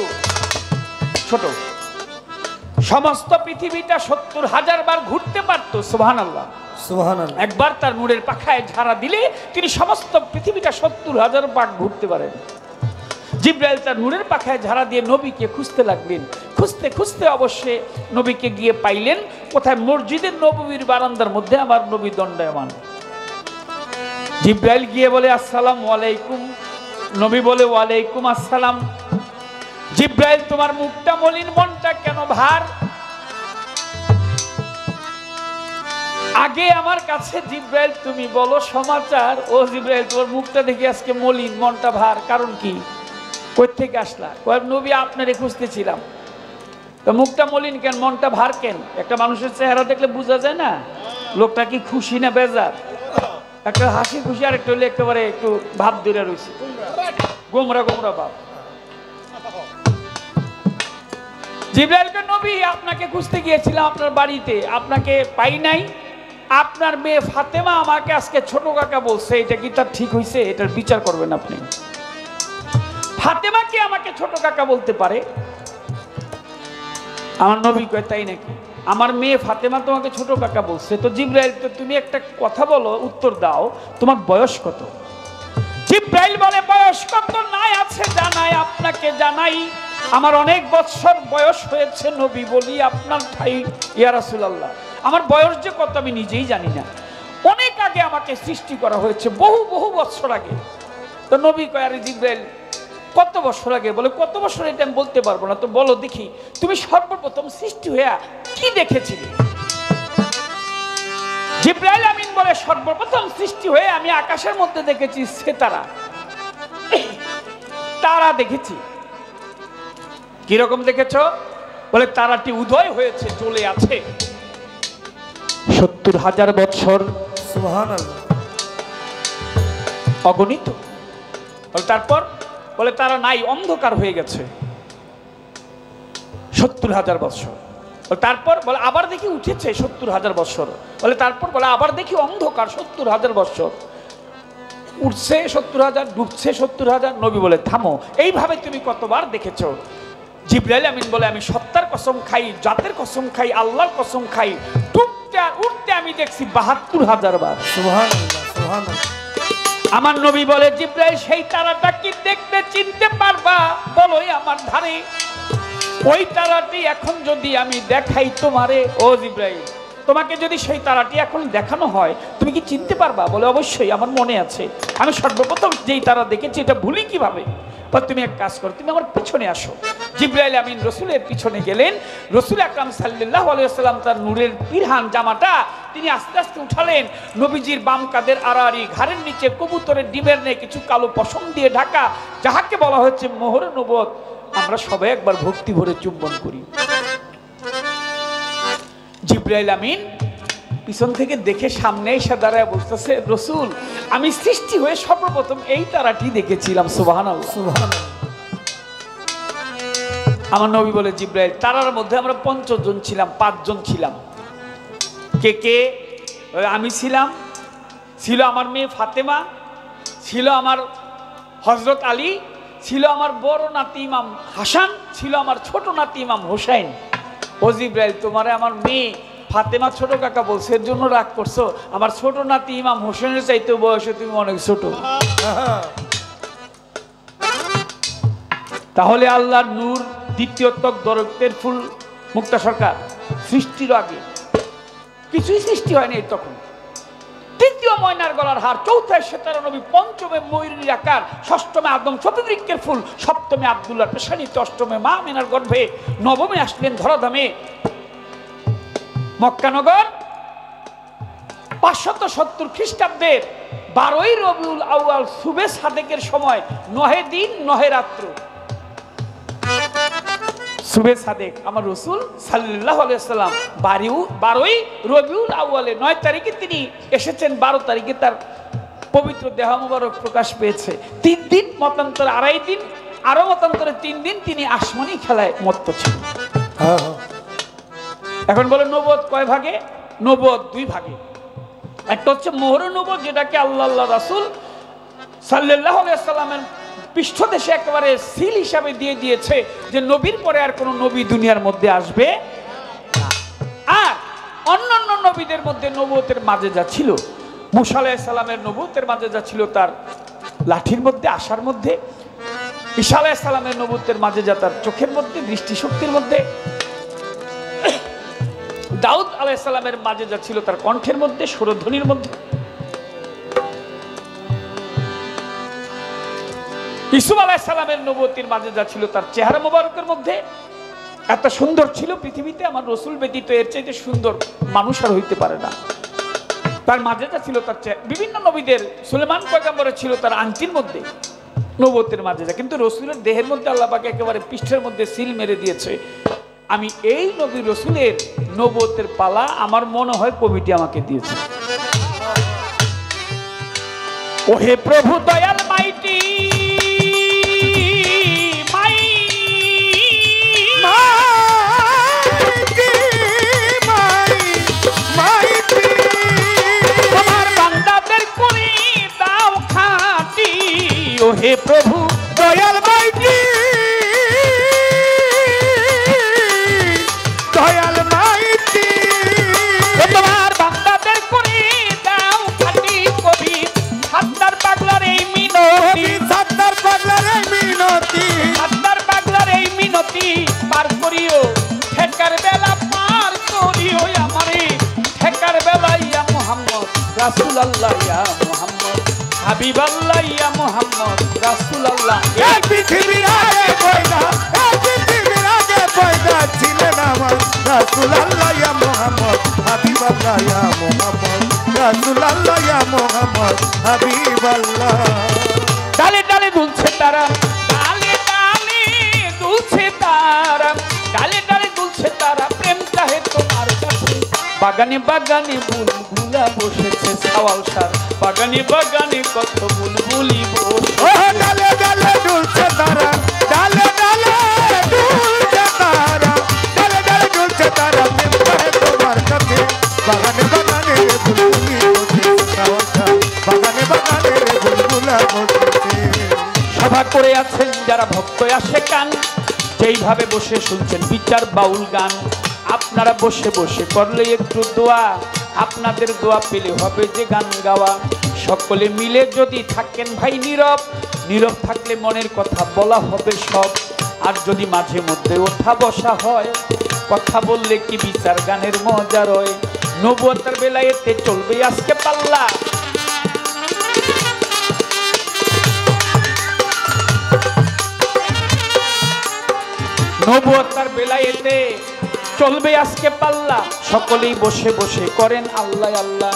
ছোট, সমস্ত পৃথিবীটা 70,000 বার ঘুরতে পারতো। সুবহানাল্লাহ, সুবহানাল্লাহ। একবার তার নূরের পাখায় ঝাড়া দিলে তিনি সমস্ত পৃথিবীটা 70,000 বার ঘুরতে পারেন। জিব্রাইল তার নূরের পাখায় ঝাড়া দিয়ে নবীকে খুঁজতে লাগলেন। খুঁজতে খুঁজতে অবশ্যই নবীকে গিয়ে পাইলেন কোথায়? মসজিদের নববীর বারান্দার মধ্যে আমার নবী দণ্ডায়মান। জিব্রাইল গিয়ে বলে, আসসালামু আলাইকুম। নবী বলে, ওয়ালাইকুম আসসালাম। জিব্রাইল, তোমার মুখটা মলিন, মনটা কেন ভার? আগে আমার কাছে জিব্রাইল তুমি বলো সমাচার। ও জিব্রাইল, তোমার মুখটা দেখে আজকে মলিন, মনটা ভার, কারণ কি? কই থেকে আসলা? কয়, নবী আপনারে খুঁজতেছিলাম। তো মুখটা মলিন কেন, মনটা ভার কেন? একটা মানুষের চেহারা দেখলে বোঝা যায় না লোকটা কি খুশি না বেজার। একটা হাসি খুশি, আর একটা হলে একেবারে একটু ভাব ধরে রয়েছে, গোমরা গোমরা ভাব। জিব্রাইলকে, নবী আপনাকে খুঁজতে গিয়েছিলাম আপনার বাড়িতে, আপনাকে পাই নাই। আপনার মেয়ে ফাতেমা আমাকে আজকে ছোট কাকা বলছে, এটা কি তার ঠিক হয়েছে? এটার বিচার করবেন আপনি। ফাতেমা কি আমাকে ছোট কাকা বলতে পারে? আমার নবী কয় তাই নাকি? আমার মেয়ে ফাতেমা তোমাকে ছোট কাকা বলছে, তো জিব্রাইল তো তুমি একটা কথা বলো, উত্তর দাও, তোমার বয়স কত? জিব্রাইল বলে বয়স কত নাই আছে জানাই আপনাকে জানাই, আমার অনেক বছর বয়স হয়েছে নবী বলি আপনার ঠাই ইয়া রাসূলুল্লাহ, আমার বয়স যে কত আমি নিজেই জানি না, অনেক আগে আমাকে সৃষ্টি করা হয়েছে, বহু বহু বছর আগে। তো নবী কয় আরে জিব্রাইল কত বছর আগে? বলে কত বছর এটা আমি বলতে পারবো না, তো বলো দেখি তুমি সর্বপ্রথম সৃষ্টি হয়ে কি দেখেছিলে? জিব্রাইল আমিন বলে সর্বপ্রথম সৃষ্টি হয়ে আমি আকাশের মধ্যে দেখেছি সিতারা, তারা দেখেছি। কিরকম দেখেছ? বলে তারাটি উদয় হয়েছে, চলে আছে ৭০,০০০ বছর, সুবহানাল্লাহ, অগণিত। তারপর বলে তারা নাই, অন্ধকার হয়ে গেছে ৭০,০০০ বছর। তারপর বলে আবার দেখি উঠেছে ৭০,০০০ বছর। বলে তারপর বলে আবার দেখি অন্ধকার ৭০,০০০ বছর, উঠছে ৭০,০০০, ডুবছে ৭০,০০০। নবী বলে থামো, এইভাবে তুমি কতবার দেখেছো? জিবরাইল আমিন বলে আমি সত্তার কসম খাই, জাতের কসম খাই, আল্লাহর কসম খাই, ডুবতে আর উঠতে আমি দেখছি ৭২,০০০ বার। সুবহানাল্লাহ, সুবহানাল্লাহ। আমার নবী বলে জিবরাইল সেই তারাটা কি দেখতে চিনতে পারবা? বলোই আমার ধারে। ওই তারাটি এখন যদি আমি দেখাই তোমারে, ও জিবরাইল তোমাকে যদি সেই তারাটি এখন দেখানো হয় তুমি কি চিনতে পারবা? বলে অবশ্যই, আমার মনে আছে, আমি সর্বপ্রথম যেই তারা দেখেছি এটা ভুলি কিভাবে? বা তুমি এক কাজ করো, তুমি আমার পিছনে আসো। জিবরাইল আমিন রসুলের পিছনে গেলেন। রসুল আকরাম সাল্লাল্লাহু আলাইহি ওয়াসাল্লাম তার নূরের পিরহান জামাটা তিনি আস্তে আস্তে উঠালেন। নবীজির বাম কাঁধের আড়াআড়ি, ঘাড়ের নিচে কবুতরের ডিমের নেই কিছু কালো পশম দিয়ে ঢাকা, যাহাকে বলা হচ্ছে মোহরে নবুয়ত। আমরা সবাই একবার ভক্তি ভরে চুম্বন করি। জিবরাইল আমিন পিছন থেকে দেখে সামনে এসে দাঁড়ায় বলতেছে রসুল আমি সৃষ্টি হয়ে সর্বপ্রথম এই তারাটি দেখেছিলাম। সুবহানাল্লাহ, সুবহানাল্লাহ। আমার নবী বলে জিবরাইল তারার মধ্যে আমরা ৫ জন ছিলাম, ৫ জন ছিলাম। কে কে? আমি ছিলাম, ছিল আমার মেয়ে ফাতেমা, ছিল আমার হযরত আলী, ছিল আমার বড় নাতি ইমাম হাসান, ছিল আমার ছোট নাতি ইমাম হোসেন। ও জিবরাইল তোমারে আমার মেয়ে ফাতেমা ছোট কাকা বলছে, এর জন্য রাগ করছো? আমার ছোট নাতি ইমাম হোসেনের চাইতে বয়সে তুমি অনেক ছোট। তাহলে আল্লাহর নূর দ্বিতীয় তক দরক্তের ফুল মুক্তা সরকার সৃষ্টির আগে কিছুই সৃষ্টি হয়নি তখন। তৃতীয় ময়নার গলার হার, চৌথায় সেতারা নবী, পঞ্চমে ময়ূরীর আকার, ষষ্ঠমে আদম শতদৃক্ষের ফুল, সপ্তমে আব্দুল্লাহ পেশানিতে, অষ্টমে মা মেনার গর্ভে, নবমে আসলেন ধরাধামে মক্কানগর ৫৭০ খ্রিস্টাব্দের ১২ই রবিউল আউয়াল সুবে সাদেকের সময় ৯ দিন ৯ রাত্র সুবে সাদেক আমার রসুল সাল্লাল্লাহু আলাইহি ওয়াসাল্লাম ১২ই রবিউল আউয়ালে ৯ তারিখে তিনি এসেছেন, ১২ তারিখে তার পবিত্র দেহ মোবারক প্রকাশ পেয়েছে। ৩ দিন মতান্তরে ২.৫ দিন, আরো মতান্তরে ৩ দিন তিনি আসমানি খেলায় মত্ত ছিলেন। এখন বলে নবুয়ত কয় ভাগে? নবুয়ত 2 ভাগে। একটা হচ্ছে মোহরে নবুয়ত, যেটাকে আল্লাহ রাসূল সাল্লাল্লাহু আলাইহি ওয়াসাল্লামের পৃষ্ঠদেশে একেবারে সিল হিসাবে দিয়ে দিয়েছে যে নবীর পরে আর কোন নবী দুনিয়ার মধ্যে আসবে না। আর অন্যান্য নবীদের মধ্যে নবুয়তের মাঝে যা ছিল, মুসা আলাইহিস সালামের নবুয়তের মাঝে যা ছিল তার লাঠির মধ্যে, আশার মধ্যে, ঈসা আলাইহিস সালামের নবুয়তের মাঝে যা তার চোখের মধ্যে, দৃষ্টিশক্তির মধ্যে, দাউদ আলাইহিস সালামের মাঝে যা ছিল তার কণ্ঠের মধ্যে, সুরধ্বনির মধ্যে, ইসুফ আলাইহিস সালামের নবুয়তের মাঝে যা ছিল তার চেহারা মোবারকের মধ্যে। এত সুন্দর ছিল পৃথিবীতে আমার রসুল ব্যতীত এর চাইতে সুন্দর মানুষ আর হইতে পারে না। তার মাঝে যা ছিল তার বিভিন্ন নবীদের, সুলেমান পয়গম্বরের ছিল তার আংটির মধ্যে নবুয়তের মাঝে যা, কিন্তু রসুলের দেহের মধ্যে আল্লাহ পাক একেবারে পৃষ্ঠের মধ্যে সিল মেরে দিয়েছে। আমি এই নবী রসুলের নবুয়তের পালা আমার মনে হয় কমিটি আমাকে দিয়েছে। ওহে প্রভু দয়াল মাইটি হে প্রভু দয়াল মাইটি রাসূলুল্লাহ ইয়া মুহাম্মদ হাবিবাল্লাহ ইয়া মুহাম্মদ রাসূলুল্লাহ। এই পৃথিবীর আগে পয়দা, এই পৃথিবীর আগে পয়দা ছিলেন আমার রাসূলুল্লাহ ইয়া মুহাম্মদ হাবিবাল্লাহ ইয়া মুহাম্মদ রাসূলুল্লাহ ইয়া মুহাম্মদ হাবিবাল্লাহ। ডালে ডালে দুলছে তারা, ডালে ডালে দুলছে তারা, ডালে ডালে দুলছে তারা, প্রেম চাহে তোমার কাছে। বাগানে বাগানে বুলবুলা বসেছে সাওয়াল সার, বাগানে বাগানে কত বুলবুলি বসে। ও ডালে ডালে দুলছে তারা, ডালে ডালে দুলছে তারা, ডালে ডালে দুলছে তারা, প্রেম চাহে তোমার কাছে। বাগানে বাগানে বুলবুলি বসেছে সাওয়াল সার, বাগানে বাগানে বুলবুলা বসেছে। সভা করে আছেন যারা ভক্ত আসে কান, যেইভাবে বসে শুনছেন বিচার বাউল গান। আপনারা বসে বসে করলে একটু দোয়া, আপনাদের দোয়া পেলে হবে যে গান গাওয়া। সকলে মিলে যদি থাকেন ভাই নীরব, নীরব থাকলে মনের কথা বলা হবে সব। আর যদি মাঝে মধ্যে ওঠা বসা হয়, কথা বললে কি বিচার গানের মজা রয়। নবুয়তের বেলায়েতে চলবে আজকে পাল্লা, নবুয়তের বেলায়েতে চলবে আজকে পাল্লা। সকলেই বসে বসে করেন আল্লাহ আল্লাহ।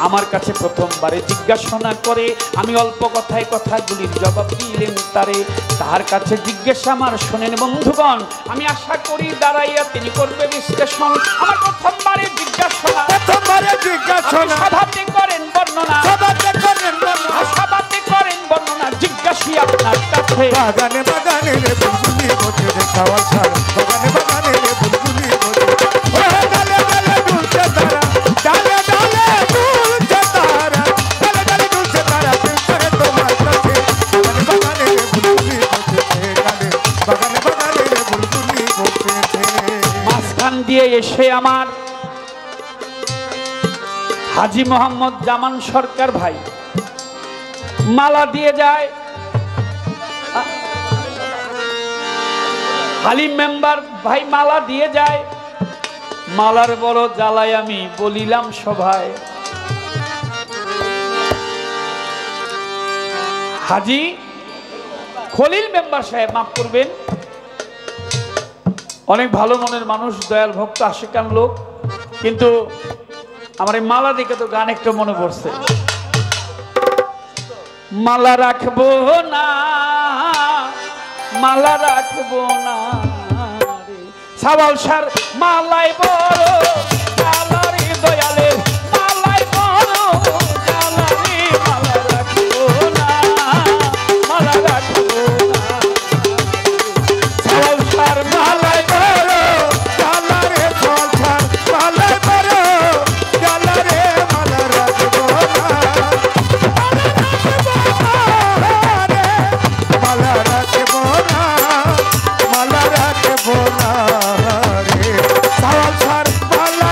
আমার কাছে প্রথমবারে জিজ্ঞাসা করে, আমি অল্প কথায় কথাগুলির জবাব দিলেন তারে। তার কাছে জিজ্ঞাসা আমার শোনেন বন্ধুগণ, আমি আশা করি দাঁড়াইয়া তিনি করবে বিশ্লেষণ। আমার প্রথমবারে জিজ্ঞাসা, প্রথমবারে জিজ্ঞাসা, সভাতে করেন বর্ণনা, সভাতে করেন বর্ণনা, সভাতে করেন বর্ণনা, জিজ্ঞাসি আপনার কাছে। বাগানে বাগানে রে বুলবুলি বসেছে সাওয়াল সার, বাগানে বাগানে রে বুলবুলি বসেছে। ও ডালে ডালে দুলছে তারা, ডালে ডালে দুলছে তারা, ডালে ডালে দুলছে তারা, প্রেম চাহে তোমার কাছে। বাগানে বাগানে রে বুলবুলি বসেছে, ডালে বাগানে বাগানে রে বুলবুলি বসেছে। মাঝখান দিয়ে এসে আমার হাজী মোহাম্মদ জামান সরকার ভাই মালা দিয়ে যায়, হালিম মেম্বার ভাই মালা দিয়ে যায়। মালার বড় জ্বালায় আমি বলিলাম সভায়, হাজী খলিল মেম্বার সাহেব মাফ করবেন, অনেক ভালো মনের মানুষ, দয়াল ভক্ত, আশিকান লোক, কিন্তু আমার এই মালা দেখে তো গান একটা মনে পড়ছে। মালা রাখবো না, মালা রাখবো না রে সাওয়াল সার, মালাই বড় জালারি দয়ালে, মালাই বড় জালারি, মালা রাখবো না, মালা রাখবো না সাওয়াল সার, মালাই বড় জালা রে সাওয়াল সার, মালা বড় জালা রে, মালা রাখবো না, মালা রাখবো না, মালা রাখবো না রে সাওয়াল সার, মালা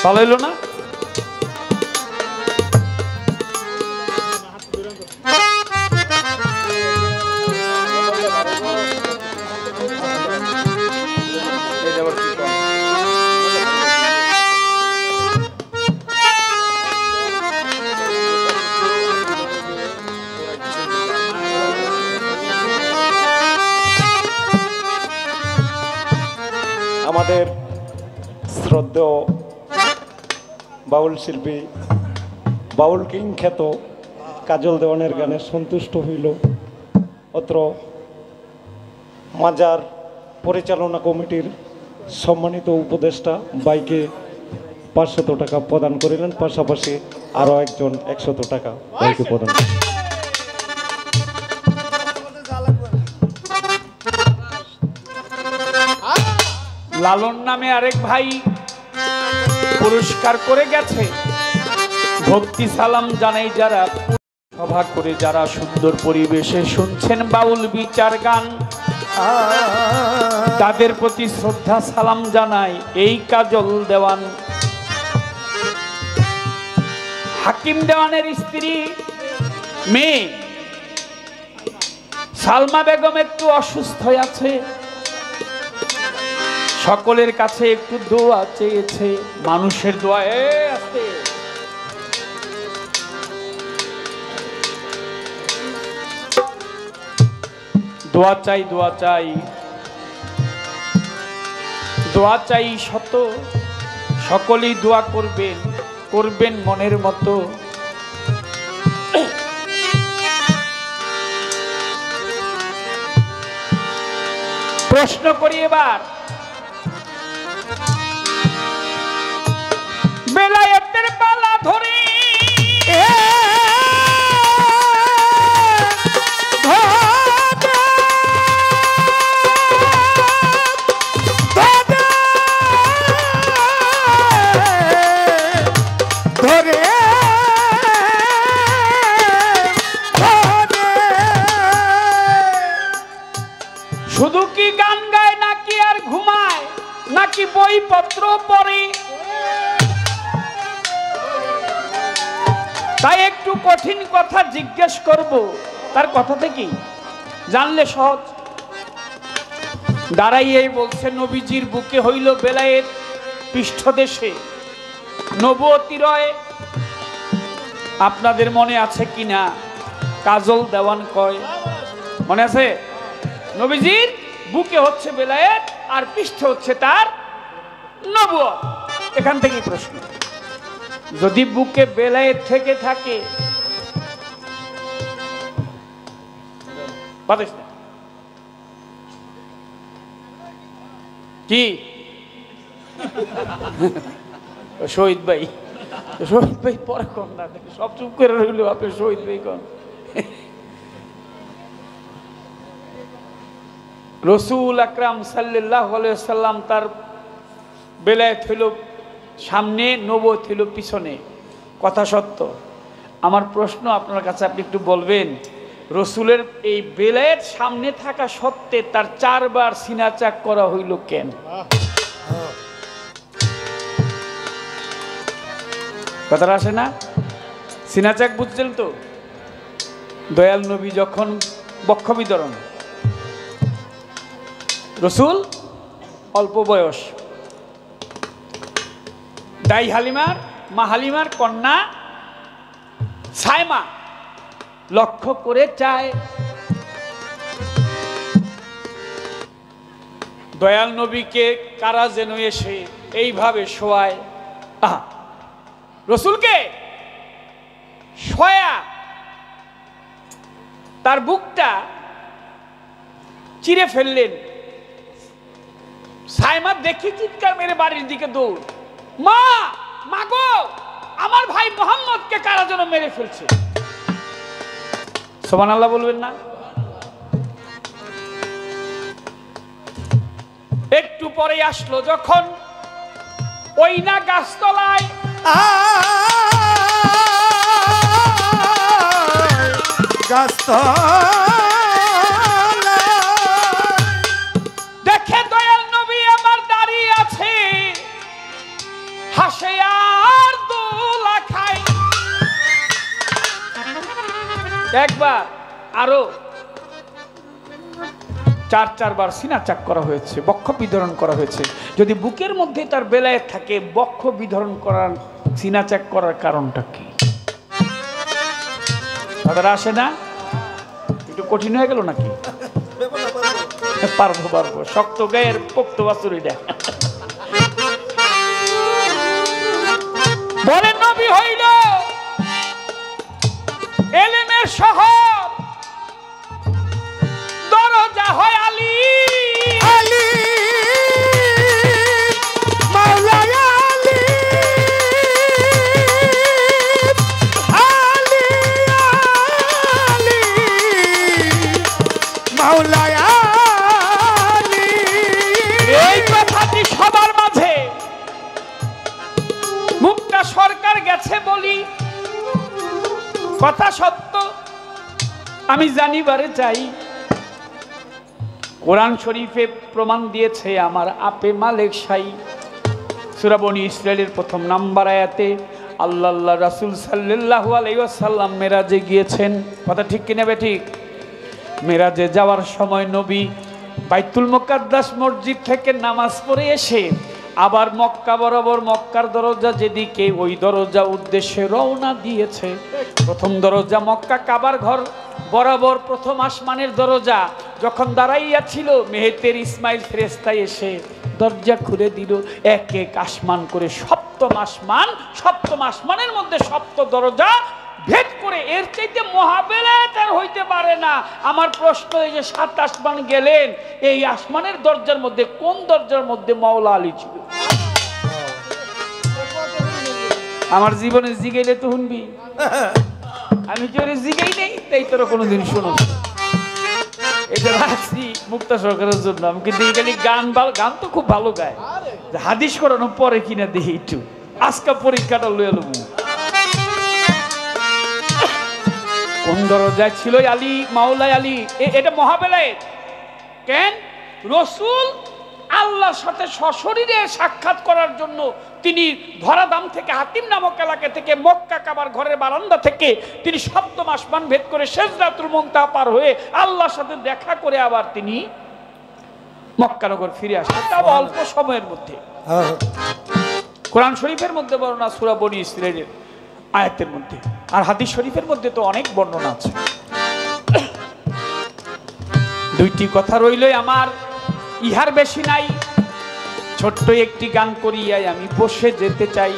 ভালো হইলো না? আমাদের শ্রদ্ধেয় বাউল শিল্পী বাউল কিং খ্যাত কাজল দেওয়ানের গানে সন্তুষ্ট হইল অত্র মাজার পরিচালনা কমিটির সম্মানিত উপদেষ্টা বাইকে 500 টাকা প্রদান করিলেন, পাশাপাশি আরও একজন 100 টাকা বাইকে প্রদান করেন। লালন নামে আরেক ভাই পুরস্কার করে গেছে। ভক্তি সালাম জানাই যারা সভা করে, যারা সুন্দর পরিবেশে শুনছেন বাউল বিচার গান, তাদের প্রতি শ্রদ্ধা সালাম জানাই এই কাজল দেওয়ান। হাকিম দেওয়ানের স্ত্রী মেয়ে সালমা বেগম একটু অসুস্থ আছে, সকলের কাছে একটু দোয়া চেয়েছে। মানুষের দোয়া আছে, দোয়া চাই, দোয়া চাই, দোয়া চাই শত। সকলেই দোয়া করবেন, করবেন মনের মতো। প্রশ্ন করি এবার, বেলায়েতের পালা ধরে শুধু কি গান গায় নাকি আর ঘুমায়, নাকি বইপত্র পড়ে? তাই একটু কঠিন কথা জিজ্ঞেস করব, তার কথাতে কি জানলে সহজ। দাঁড়াইয়ে বলছে নবীজির বুকে হইল বেলায়েত পৃষ্ঠদেশে নবুয়তি রয়। আপনাদের মনে আছে কিনা কাজল দেওয়ান কয়, মনে আছে? নবীজির বুকে হচ্ছে বেলায়েত আর পৃষ্ঠে হচ্ছে তার নবুয়ত। এখান থেকেই প্রশ্ন, যদি বুকে বেলায়েত থেকে থাকে, কি শহীদ ভাই, শহীদ ভাই পরে কোন না, সব চুপ করে রইল, আপনি শহীদ ভাই কোন? রসুল আকরাম সাল্লাল্লাহু আলাইহি ওয়াসাল্লাম তার বেলায়েত হইল সামনে, নবুয়ত হইল পিছনে, কথা সত্য। আমার প্রশ্ন আপনার কাছে, আপনি একটু বলবেন, রসুলের এই বেলায়েত সামনে থাকা সত্ত্বে তার 4 বার সিনা চাক করা হইল কেন? কথাটা আসে না? সিনা চাক বুঝছেন তো? দয়াল নবী যখন বক্ষ বিতরণ, রসুল অল্প বয়স, দাই হালিমার মা হালিমার কন্যা সায়মা লক্ষ্য করে চায় দয়াল নবীকে কারা যেন এসে এইভাবে শোয়ায়। রসুলকে শোয়া তার বুকটা চিরে ফেললেন। সায়মা দেখি চিৎকার মেরে বাড়ির দিকে দৌড়, মা মাগো, আমার ভাই মোহাম্মদকে কারা যেন মেরে ফেলছে। সুবহানাল্লাহ বলবেন না? একটু পরে আসলো যখন ওই না গাছতলায়, দেখে দয়াল নবী আমার দাঁড়িয়ে আছে, হাসে একবার আরো 4 বার সিনা চাক করা হয়েছে, বক্ষ বিধরণ করা হয়েছে। যদি বুকের মধ্যে তার বেলায়েত থাকে, বক্ষ বিধরণ করার, সিনা চাক করার কারণটা কি? তাদের আসে না? একটু কঠিন হয়ে গেল নাকি? পারবো পারবো, শক্ত গায়ের পোক্ত বাছুরিটা। বলেন নবী হইল এলেমের শহর, দরজা হয় আলী। আলী মাওলায় আলী, আলী আলী মাওলায় আলী। এই কথাটি সবার মাঝে মুক্তা সরকার গেছে বলি কথা সত্য, আমি জানিবারে চাই। কোরআন শরীফে প্রমাণ দিয়েছে আমার আপে মালিক শাই। সূরা বনী ইসরাইলের 1 নাম্বার আয়াতে আল্লাহ রাসূল সাল্লাল্লাহু আলাইহি ওয়াসাল্লাম মেরাজে গিয়েছেন। কথা ঠিক কিনা বেঠিক? মেরাজে যাওয়ার সময় নবী বাইতুল মুকাদ্দাস মসজিদ থেকে নামাজ পড়ে এসে আবার মক্কা বরাবর, মক্কার দরজা যেদিকে ওই দরজা উদ্দেশ্যে রওনা দিয়েছে। প্রথম দরজা মক্কা কাবার ঘর বরাবর প্রথম আসমানের দরজা যখন দাঁড়াইয়া ছিল, মেহেতের ইসমাইল ফেরেশতা এসে দরজা খুলে দিল। এক এক আসমান করে সপ্তম আসমান, সপ্তম আসমানের মধ্যে সপ্ত দরজা ভেদ করে, এর চাইতে মহাবেলায়েত আর হইতে পারে না। আমার প্রশ্ন, এই যে 7 আসমান গেলেন, এই আসমানের দরজার মধ্যে কোন দরজার মধ্যে মাওলা আলী ছিল? আমার জীবনে জিগাইলে তো শুনবি, আমি তোরে জিগাই নেই, তাই তোরা কোনোদিন শুনো। এটা রাখছি মুক্তা সরকারের জন্য। আমি কিন্তু খালি গান তো খুব ভালো গায়, হাদিস করানো পরে কিনা দেখি একটু, আজকে পরীক্ষাটা লয়ে লব। কোন দরজায় ছিল আলী, মাওলায় আলী? এটা মহাবেলায়েত। কেন? রসুল আল্লাহর সাথে সশরীরে সাক্ষাৎ করার জন্য তিনি ধরাধাম থেকে, হাতিম নামক এলাকা থেকে, মক্কা কাবার ঘরের বারান্দা থেকে তিনি সপ্তম আসমান ভেদ করে সিদরাতুল মুনতাহা পার হয়ে আল্লাহর সাথে দেখা করে আবার তিনি মক্কানগর ফিরে আসেন, তাও অল্প সময়ের মধ্যে। কোরআন শরীফের মধ্যে বর্ণনা সূরা বনী ইসরাইলের আয়াতের মধ্যে, আর হাদিস শরীফের মধ্যে তো অনেক বর্ণনা আছে। 2টি কথা রইলই আমার, ইহার বেশি নাই। ছোট্ট একটি গান করিয়াই আমি বসে যেতে চাই,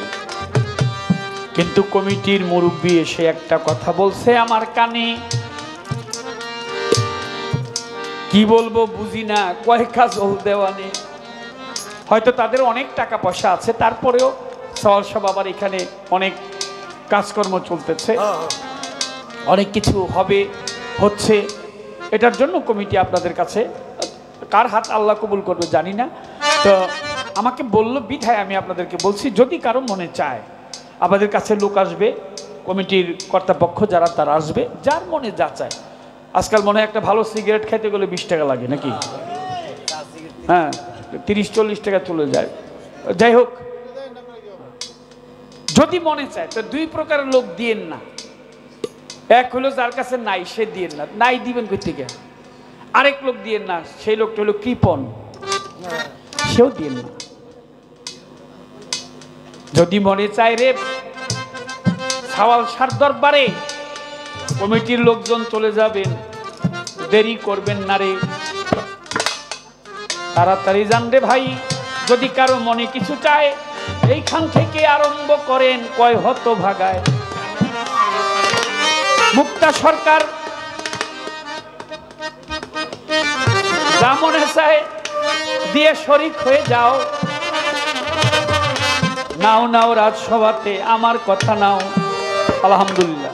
কিন্তু কমিটির মুরব্বী এসে একটা কথা বলছে আমার কানে। কি বলবো বুঝি না, কয় কাজল দেওয়ানে। হয়তো তাদের অনেক টাকা পয়সা আছে, তারপরেও সওয়াল সব আবার এখানে অনেক কাজকর্ম চলতেছে, অনেক কিছু হবে, হচ্ছে। এটার জন্য কমিটি আপনাদের কাছে, কার হাত আল্লাহ কবুল করবে জানি না, তো আমাকে বলল বিধায় আমি আপনাদেরকে বলছি, যদি কারো মনে চায় আমাদের কাছে লোক আসবে, কমিটির কর্তাপক্ষ যারা তারা আসবে, যার মনে যা চায়। আজকাল মনে হয় একটা ভালো সিগারেট খাইতে গেলে 20 টাকা লাগে নাকি? হ্যাঁ, 30-40 টাকা চলে যায়। যাই হোক, যদি মনে চায় তো 2 প্রকারের লোক দিয়েন না। এক হলো যার কাছে নাই, সে দিয়েন না, নাই দিবেন কই থেকে। আরেক লোক দিয়েন না, সেই লোকটা হলো কৃপণ, সেও দিয়েন না। যদি মনে চায় রে সওয়াল সার দরবারে কমিটির লোকজন চলে যাবেন, দেরি করবেন না রে, তাড়াতাড়ি যান রে ভাই। যদি কারো মনে কিছু চায় এইখান থেকে আরম্ভ করেন, কয় হত ভাগায়। মুক্তা সরকার যা মনে চায় দিয়ে শরিক হয়ে যাও। নাও নাও রাজসভাতে আমার কথা নাও। আলহামদুলিল্লাহ।